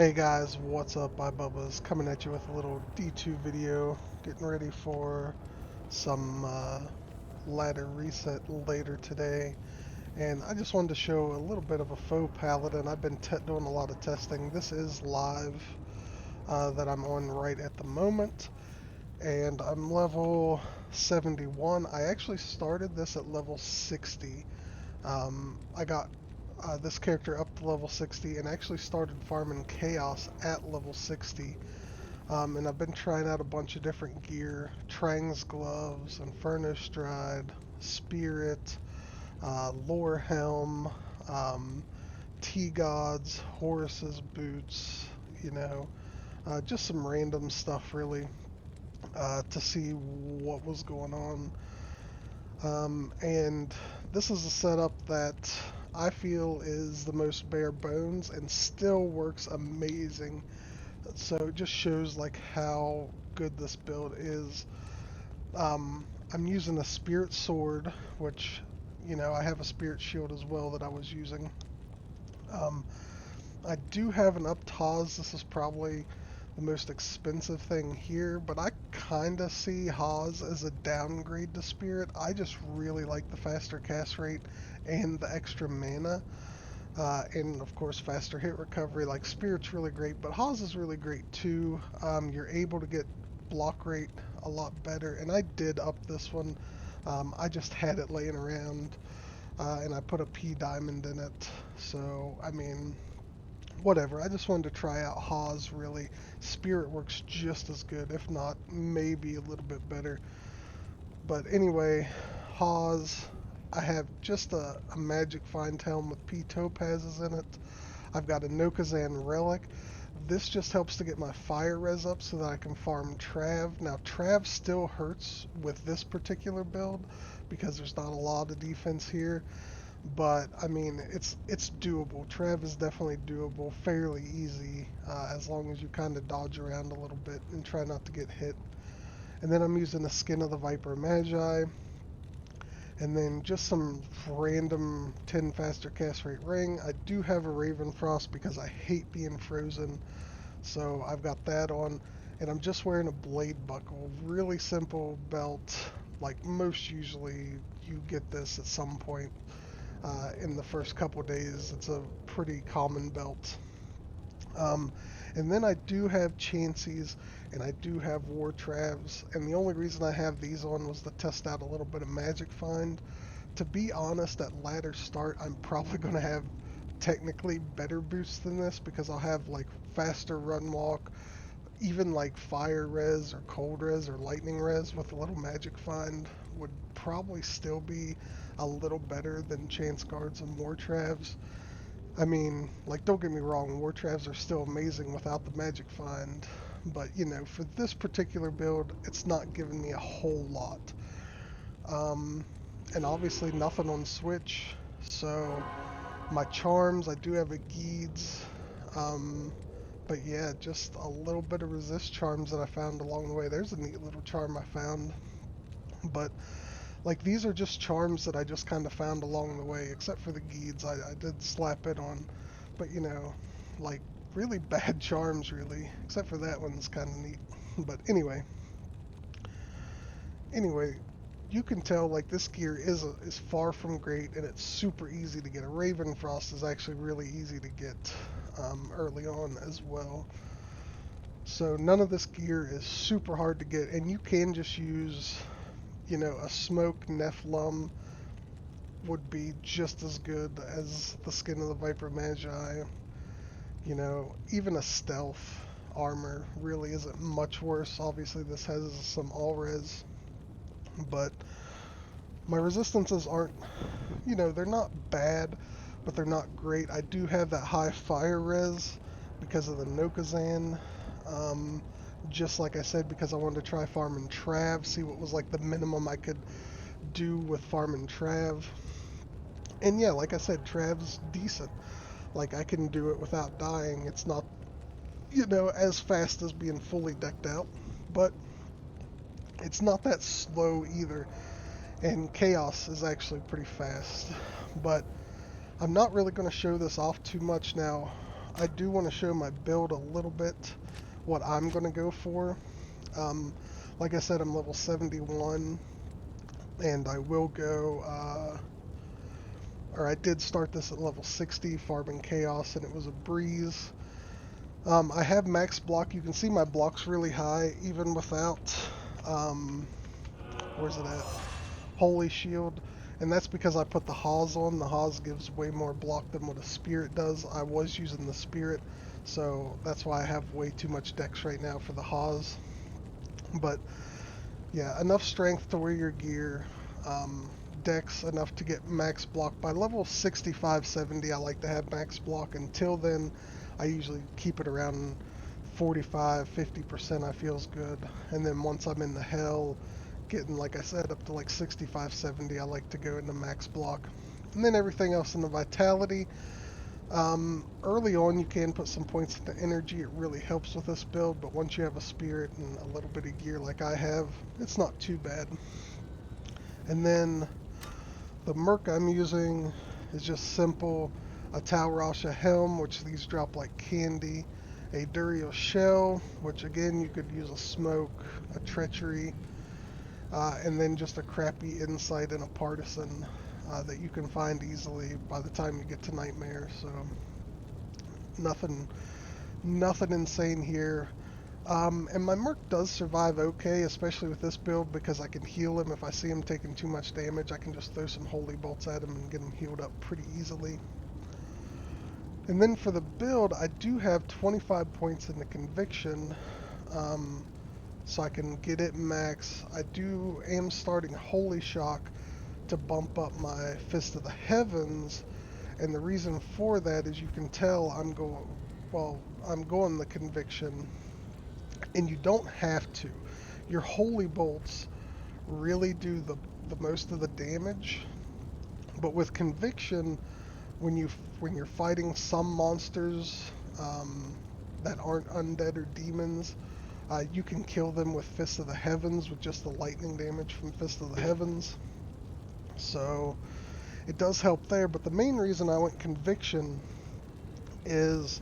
Hey guys, what's up? Bubba's coming at you with a little D2 video, getting ready for some ladder reset later today. And I just wanted to show a little bit of a FoH Paladin. I've been doing a lot of testing. This is live that I'm on right at the moment, and I'm level 71. I actually started this at level 60. I got this character up to level 60 and actually started farming Chaos at level 60. And I've been trying out a bunch of different gear, Trang's gloves, Inferno Stride, Spirit, Lore Helm, um, T-Gods, Horus's boots, you know, just some random stuff really, to see what was going on. And this is a setup that I feel is the most bare bones and still works amazing. So it just shows like how good this build is. I'm using a spirit sword, which, I have a spirit shield as well that I was using. Um, I do have an Uptaz. This is probably the most expensive thing here, but I kind of see Haas as a downgrade to Spirit. I just really like the faster cast rate and the extra mana. And of course, faster hit recovery. Like Spirit's really great, but Haas is really great too. You're able to get block rate a lot better, and I did up this one. I just had it laying around, and I put a P diamond in it. So, I mean, whatever. I just wanted to try out Haas really. Spirit works just as good, if not maybe a little bit better. But anyway, Haas, I have just a magic find helm with P topazes in it. I've got a Nokazan relic. This just helps to get my fire res up so that I can farm Trav. Now Trav still hurts with this particular build because there's not a lot of defense here. But I mean, it's doable. Trav is definitely doable, fairly easy, as long as you kind of dodge around a little bit and try not to get hit. And then I'm using the Skin of the Viper Magi, and then just some random 10 faster cast rate ring. I do have a Raven Frost because I hate being frozen, so I've got that on. And I'm just wearing a blade buckle, really simple belt. Like most usually, you get this at some point in the first couple days. It's a pretty common belt. Um, and then I do have Chanseys and I do have War Travs. And the only reason I have these on was to test out a little bit of Magic Find. To be honest, at ladder start, I'm probably going to have technically better boosts than this because I'll have like faster run walk, even like fire res or cold res or lightning res with a little magic find would probably still be a little better than chance guards and war travs. I mean, like, don't get me wrong, war travs are still amazing without the magic find, but for this particular build, it's not giving me a whole lot. Um, and obviously nothing on switch, so my charms, I do have a Geeds. Um, but yeah, just a little bit of resist charms that I found along the way. There's a neat little charm I found. But like these are just charms that I just kind of found along the way, except for the Geeds I did slap it on. But like really bad charms really, except for that one's kind of neat. But anyway, you can tell like this gear is far from great, and it's super easy to get. A Raven Frost is actually really easy to get early on as well. So none of this gear is super hard to get, and you can just use, a smoke Nephilim would be just as good as the Skin of the Viper Magi. Even a stealth armor really isn't much worse. Obviously this has some all res, but my resistances aren't, they're not bad, but they're not great. I do have that high fire res because of the Nokazan. Um, just like I said, because I wanted to try farming Trav, see what was like the minimum I could do with farming Trav. And yeah, like I said, Trav's decent. Like I can do it without dying. It's not, as fast as being fully decked out, but it's not that slow either. And Chaos is actually pretty fast. But I'm not really going to show this off too much now. I do want to show my build a little bit, what I'm going to go for. Um, like I said, I'm level 71, and I will go, or I did start this at level 60, farming chaos, and it was a breeze. I have max block. You can see my block's really high, even without, um, where's it at? Holy Shield. And that's because I put the Haas on. The Haas gives way more block than what a Spirit does. I was using the Spirit, so that's why I have way too much dex right now for the Haas. But yeah, enough strength to wear your gear. Dex enough to get max block. By level 65, 70, I like to have max block. Until then, I usually keep it around 45, 50%. I feels good. And then once I'm in the hell, getting, like I said, up to like 65, 70, I like to go into max block. And then everything else in the vitality. Early on, you can put some points into energy. It really helps with this build, but once you have a spirit and a little bit of gear like I have, it's not too bad. And then the merc I'm using is just simple. A Talrasha helm, which these drop like candy. A Duriel shell, which again you could use a smoke, a treachery, and then just a crappy insight and a partisan that you can find easily by the time you get to Nightmare. So nothing insane here. And my Merc does survive okay, especially with this build, because I can heal him. If I see him taking too much damage, I can just throw some Holy Bolts at him and get him healed up pretty easily. And then for the build, I do have 25 points in the Conviction, so I can get it max. I am starting Holy Shock to bump up my Fist of the Heavens, and the reason for that is you can tell I'm going the Conviction. And you don't have to. Your Holy Bolts really do the most of the damage. But with Conviction, when you're fighting some monsters that aren't undead or demons, you can kill them with Fist of the Heavens with just the lightning damage from Fist of the Heavens. So it does help there. But the main reason I went Conviction is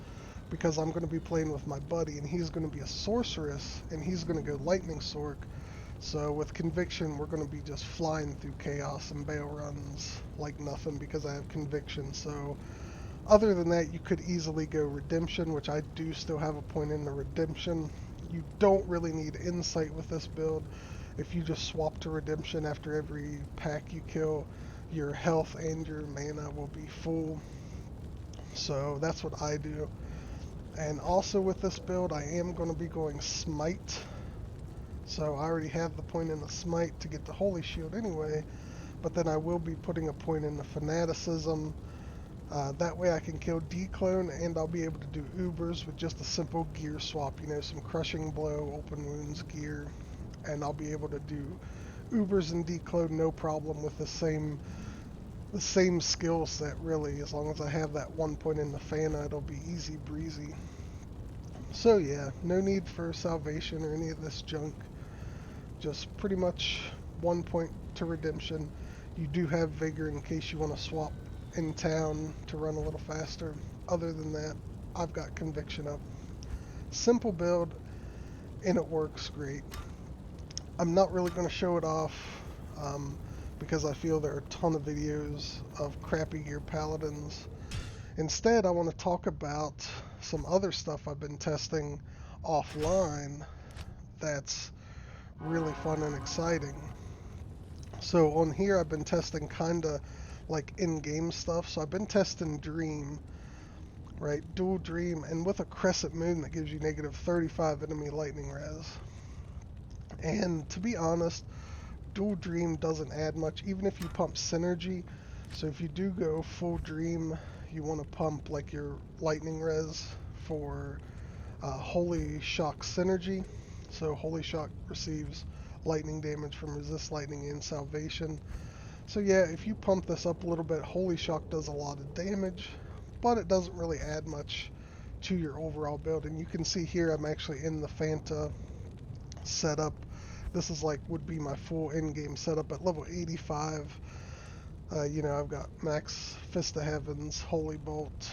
because I'm going to be playing with my buddy, and he's going to be a sorceress, and he's going to go lightning sork. So with Conviction, we're going to be just flying through chaos and bail runs like nothing because I have Conviction. So other than that, you could easily go Redemption, which I do still have a point in the Redemption. You don't really need Insight with this build. If you just swap to Redemption after every pack you kill, your health and your mana will be full. So that's what I do. And also with this build, I am going to be going Smite. So I already have the point in the Smite to get the Holy Shield anyway, but then I will be putting a point in the Fanaticism. That way I can kill Declone, and I'll be able to do Ubers with just a simple gear swap, some Crushing Blow, Open Wounds gear, and I'll be able to do Ubers and Declone no problem with the same skill set, really. As long as I have that 1 point in the Fana, it'll be easy breezy. So yeah, no need for salvation or any of this junk. Just pretty much 1 point to Redemption. You do have Vigor in case you want to swap in town to run a little faster. Other than that, I've got Conviction up. Simple build, and it works great. I'm not really going to show it off because I feel there are a ton of videos of crappy gear paladins. Instead, I want to talk about some other stuff I've been testing offline that's really fun and exciting. So on here, I've been testing kind of like in-game stuff. So I've been testing Dream, right? Dual Dream, and with a Crescent Moon that gives you negative 35 enemy lightning res. And to be honest, Dual Dream doesn't add much, even if you pump Synergy. So if you do go full Dream, you want to pump like your lightning res for Holy Shock Synergy. So Holy Shock receives lightning damage from Resist Lightning and Salvation. So yeah, if you pump this up a little bit, Holy Shock does a lot of damage, but it doesn't really add much to your overall build. And you can see here I'm actually in the Fanta setup. This is like would be my full in-game setup at level 85. I've got max Fist of Heavens, Holy Bolt.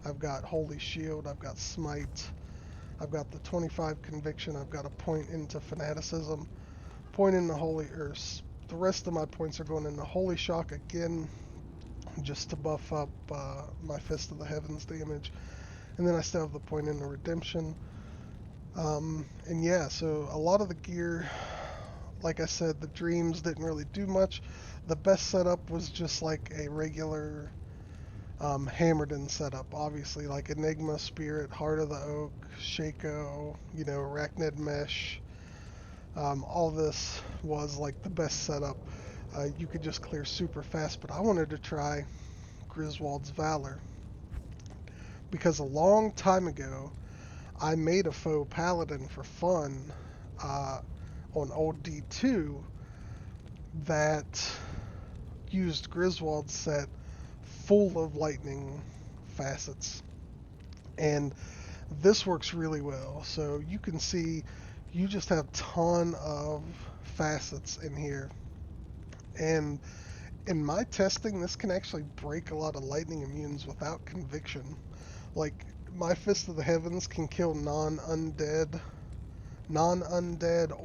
I've got Holy Shield, I've got Smite, I've got the 25 Conviction, I've got a point into Fanaticism, point into Holy Earth. The rest of my points are going into Holy Shock again, just to buff up my Fist of the Heavens damage. And then I still have the point into Redemption. And yeah, so a lot of the gear, like I said, the dreams didn't really do much. The best setup was just like a regular hammered-in setup, obviously, like Enigma, Spirit, Heart of the Oak, Shaco, Arachnid Mesh. All this was like the best setup. You could just clear super fast, but I wanted to try Griswold's Valor because a long time ago I made a FoH Paladin for fun on old D2 that used Griswold's set full of lightning facets, and this works really well. So you can see you just have ton of facets in here, and in my testing this can actually break a lot of lightning immunes without conviction. Like my Fist of the Heavens can kill non-undead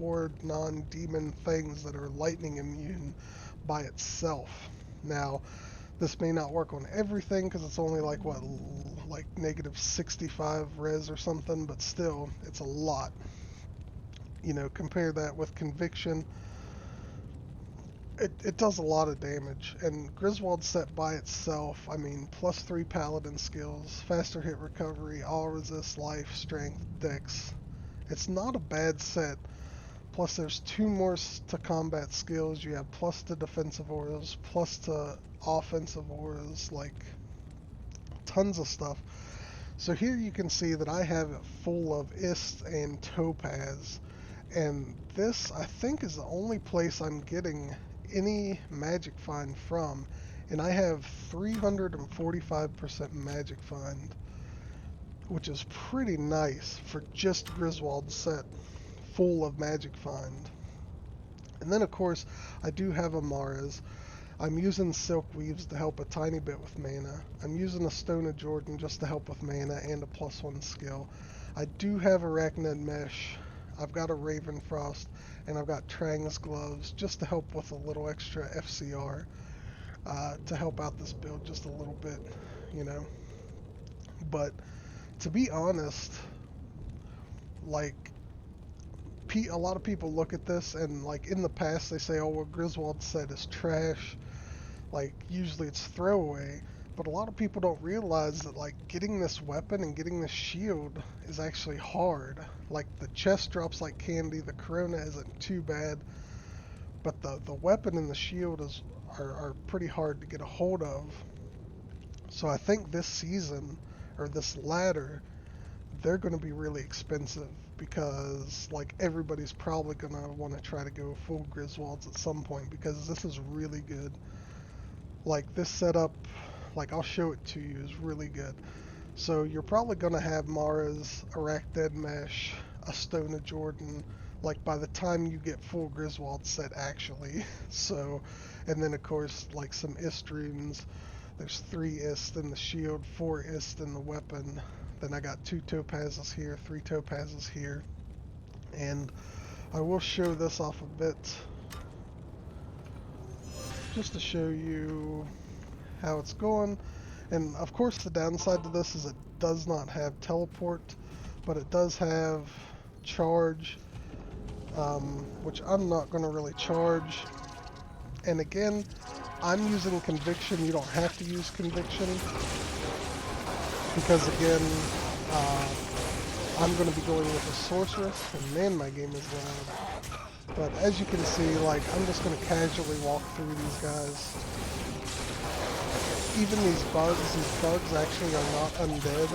or non-demon things that are lightning immune by itself. Now this may not work on everything because it's only like what, like negative 65 res or something, but still, it's a lot. Compare that with Conviction. It does a lot of damage. And Griswold set by itself, I mean, +3 Paladin skills, faster hit recovery, all resist, life, strength, dex. It's not a bad set. Plus there's 2 more to combat skills. You have plus to defensive auras, plus to offensive auras, like tons of stuff. So here you can see that I have it full of Ist and Topaz, and this I think is the only place I'm getting any magic find from, and I have 345% magic find, which is pretty nice for just Griswold's set full of magic find. And then of course I do have Amara's. I'm using Silk Weaves to help a tiny bit with mana. I'm using a Stone of Jordan just to help with mana and a +1 skill. I do have Arachnid Mesh. I've got a Ravenfrost, and I've got Trang's Gloves just to help with a little extra FCR to help out this build just a little bit. But to be honest, like, a lot of people look at this and, like, in the past they say, oh, well, Griswold's set is trash. Like, usually it's throwaway, but a lot of people don't realize that, like, getting this weapon and getting this shield is actually hard. Like, the chest drops like candy, the Corona isn't too bad, but the weapon and the shield are pretty hard to get a hold of. So I think this season, or this ladder, they're going to be really expensive because, like, everybody's probably going to want to try to go full Griswolds at some point because this is really good. Like, this setup, like, I'll show it to you, is really good. So you're probably going to have Mara's, Arachnid Mesh, a Stone of Jordan, like, by the time you get full Griswold set, actually. So, and then, of course, like, some Ist runes. There's 3 Ist in the shield, 4 Ist in the weapon. Then I got 2 topazes here, 3 topazes here. And I will show this off a bit, just to show you how it's going. And of course the downside to this is it does not have teleport, but it does have charge, which I'm not going to really charge. And again, I'm using Conviction. You don't have to use Conviction because, again, I'm going to be going with a Sorceress, and man, my game is loud. But as you can see, like, I'm just going to casually walk through these guys. Even these bugs actually are not undead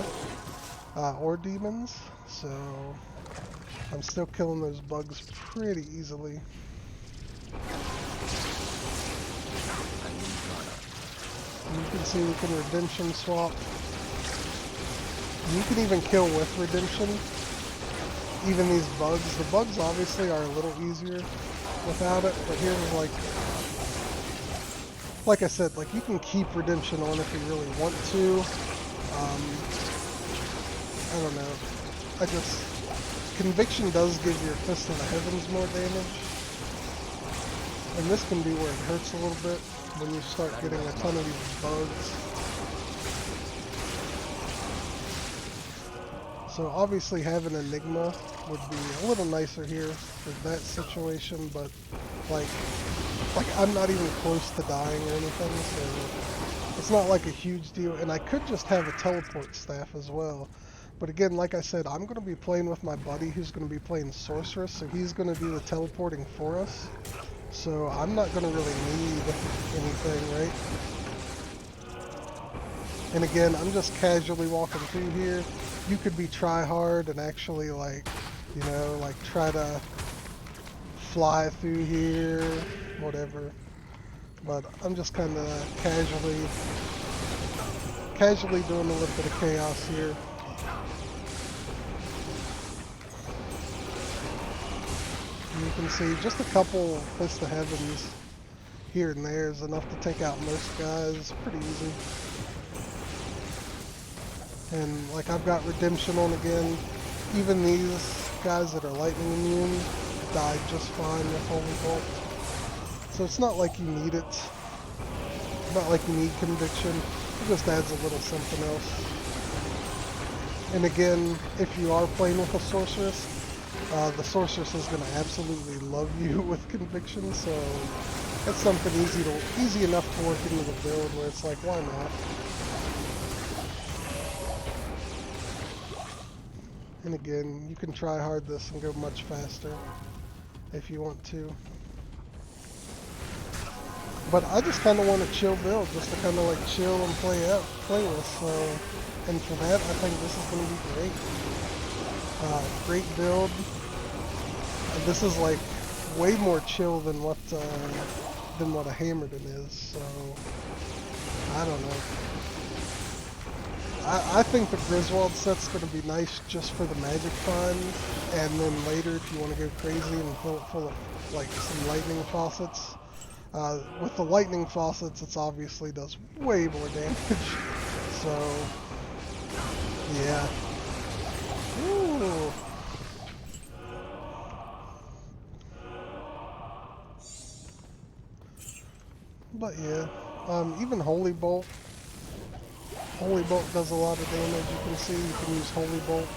or demons, so I'm still killing those bugs pretty easily. And you can see we can Redemption swap. You can even kill with Redemption. Even these bugs. The bugs obviously are a little easier without it, but here's like I said, like, you can keep Redemption on if you really want to. Um, I don't know. Conviction does give your Fist of the Heavens more damage. And this can be where it hurts a little bit when you start getting a ton of these bugs. So obviously having Enigma would be a little nicer here for that situation, but like I'm not even close to dying or anything, so it's not like a huge deal. And I could just have a teleport staff as well. But again, like I said, I'm going to be playing with my buddy who's going to be playing Sorceress, so he's going to do the teleporting for us. So I'm not going to really need anything, right? And again, I'm just casually walking through here. You could be try hard and actually like, you know, like try to fly through here, whatever. But I'm just kind of casually doing a little bit of chaos here. And you can see just a couple Fist of Heavens here and there is enough to take out most guys. Pretty easy. And like I've got Redemption on again. Even these guys that are lightning immune died just fine with Holy Bolt. So it's not like you need it. It's not like you need Conviction. It just adds a little something else. And again, if you are playing with a Sorceress, the Sorceress is going to absolutely love you with Conviction, so that's something easy enough to work into the build where it's like, why not? And again, you can try hard this and go much faster if you want to. But I just kind of want a chill build, just to kind of like chill and play with. So, and for that, I think this is going to be great. Great build. This is like way more chill than what a Hammerden is. So, I don't know. I think the Griswold set's going to be nice just for the magic find, and then later if you want to go crazy and fill it full of like some lightning faucets. With the lightning faucets, it obviously does way more damage. So, yeah. Ooh. But yeah, even Holy Bolt. Holy Bolt does a lot of damage. You can see you can use Holy Bolt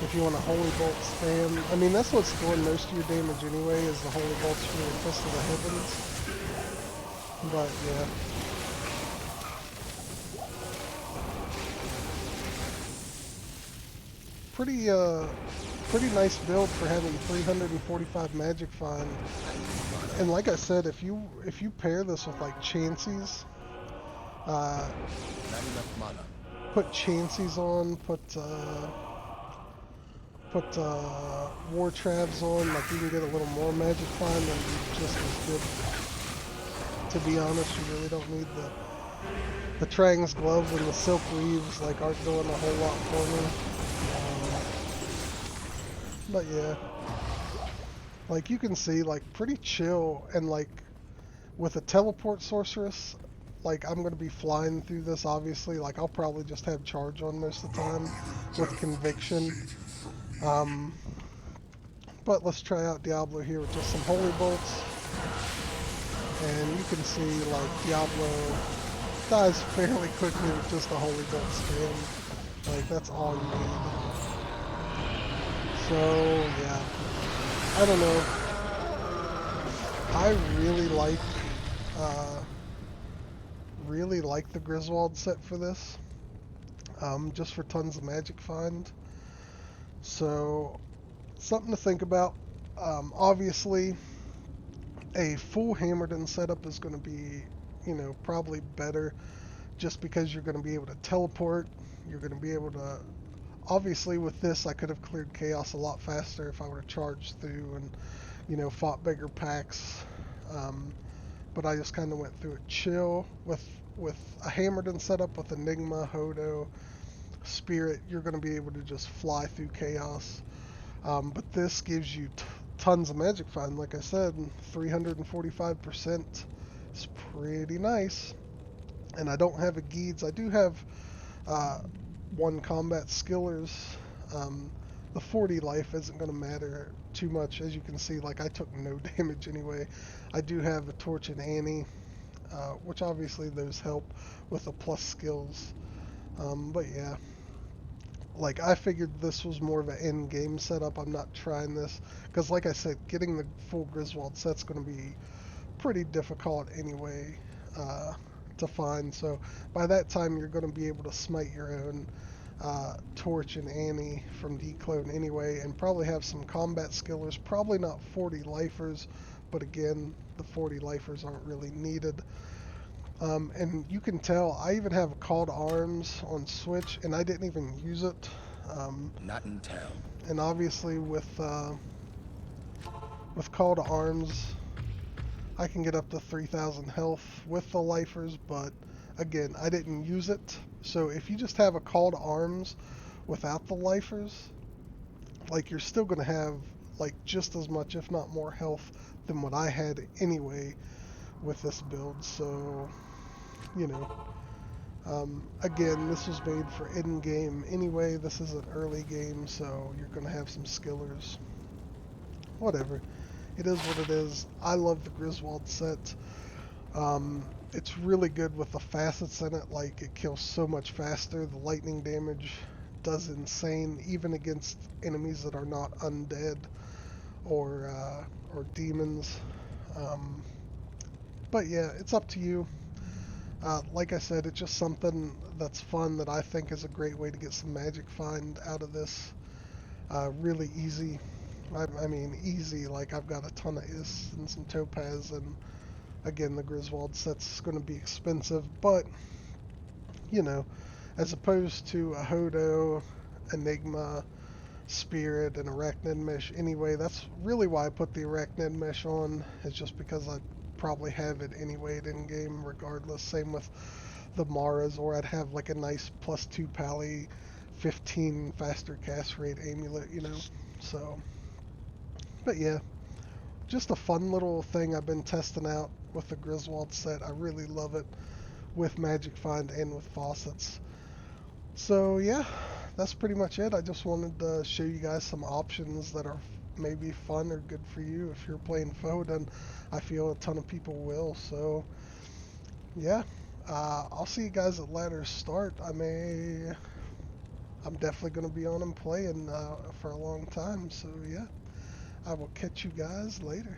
if you want a Holy Bolt spam. I mean, that's what's doing most of your damage anyway, is the Holy Bolts from your Fist of the Heavens. But yeah. Pretty nice build for having 345 magic find. And like I said, if you pair this with like Chanseys, put Chanseys on, put War Travs on, like you can get a little more magic find and be just as good. To be honest, you really don't need the Trang's Glove and the Silk Weaves, like aren't doing a whole lot for me. But yeah, like you can see, like pretty chill, and like with a teleport sorceress, like I'm gonna be flying through this obviously. Like I'll probably just have charge on most of the time with conviction. But let's try out Diablo here with just some holy bolts, and you can see like Diablo dies fairly quickly with just a holy bolt spam. Like that's all you need. So yeah, I don't know. I really like the Griswold set for this, just for tons of magic find. So something to think about. Obviously, a full Hammerden setup is going to be, you know, probably better, just because you're going to be able to teleport. You're going to be able to. Obviously, with this, I could have cleared Chaos a lot faster if I would have charged through and, you know, fought bigger packs. But I just kind of went through it chill with a Hammerden setup with Enigma, Hodo, Spirit. You're going to be able to just fly through Chaos. But this gives you tons of magic find. Like I said, 345% is pretty nice. And I don't have a Geeds. I do have Uh, one combat skillers, um, the 40 life isn't going to matter too much. As you can see, like I took no damage anyway. I do have a Torch and Annie, which obviously those help with the plus skills. But yeah, like I figured this was more of an end game setup. I'm not trying this because, like I said, getting the full Griswold set's going to be pretty difficult anyway uh, to find. So by that time, you're going to be able to smite your own Torch and Annie from Declone anyway, and probably have some combat skillers. Probably not 40 lifers, but again, the 40 lifers aren't really needed. And you can tell I even have a Call to Arms on Switch, and I didn't even use it. Um, Not in town. and obviously with Call to Arms, I can get up to 3,000 health with the lifers, but again, I didn't use it. So if you just have a Call to Arms without the lifers, like you're still gonna have like just as much, if not more, health than what I had anyway with this build. So you know, again, this was made for end game anyway. This is an early game, so you're gonna have some skillers. Whatever. It is what it is. I love the Griswold set. It's really good with the facets in it. Like it kills so much faster. The lightning damage does insane, even against enemies that are not undead or demons. Um, but yeah, it's up to you. Like I said, it's just something that's fun that I think is a great way to get some magic find out of this. Really easy. I mean, easy. Like I've got a ton of Is and some Topaz, and again, the Griswold set's going to be expensive, but you know, as opposed to a Hodo, Enigma, Spirit, and Arachnid Mesh anyway. That's really why I put the Arachnid Mesh on, is just because I probably have it anyway in game regardless. Same with the Maras, or I'd have like a nice +2 Pally, 15 faster cast rate amulet, you know. So, but yeah, just a fun little thing I've been testing out with the Griswold set. I really love it with Magic Find and with faucets. So yeah, that's pretty much it. I just wanted to show you guys some options that are maybe fun or good for you if you're playing FoH, and I feel a ton of people will. So yeah, I'll see you guys at ladder start. I'm definitely going to be on and playing for a long time. So yeah, I will catch you guys later.